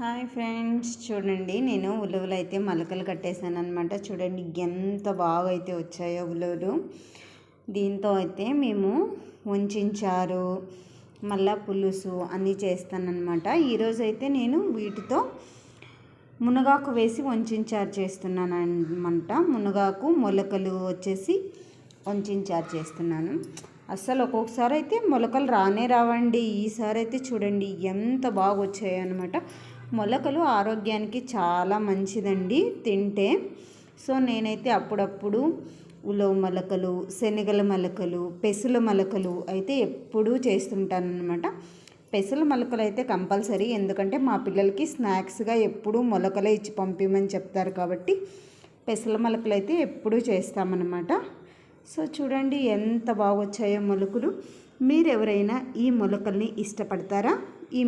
Hi friends, చూడండి నేను ఉలవలు అయితే మొలకలు కట్టేశాను అనమాట. చూడండి ఎంత బాగా అయితే వచ్చాయో ఉలవలు. దీంతో అయితే మేము వంచారు, మళ్ళా పులుసు అన్నీ చేస్తానన్నమాట. ఈరోజు అయితే నేను వీటితో మునగాకు వేసి వంచారు చేస్తున్నాను అనమాట. మునగాకు మొలకలు వచ్చేసి వంచారు చేస్తున్నాను. అస్సలు ఒక్కొక్కసారి అయితే మొలకలు రావండి. ఈసారి అయితే చూడండి ఎంత బాగా వచ్చాయి అనమాట. మొలకలు ఆరోగ్యానికి చాలా మంచిదండి తింటే. సో నేనైతే అప్పుడప్పుడు ఉలవ మొలకలు, శనగల మొలకలు, పెసల మొలకలు అయితే ఎప్పుడూ చేస్తుంటానన్నమాట. పెసల మొలకలు అయితే కంపల్సరీ, ఎందుకంటే మా పిల్లలకి స్నాక్స్గా ఎప్పుడూ మొలకలే ఇచ్చి పంపించమని చెప్తారు కాబట్టి పెసల మొలకలు అయితే ఎప్పుడూ చేస్తామన్నమాట. సో చూడండి ఎంత బాగా వచ్చాయో మొలకలు. మీరు ఎవరైనా ఈ మొలకల్ని ఇష్టపడతారా? ఈ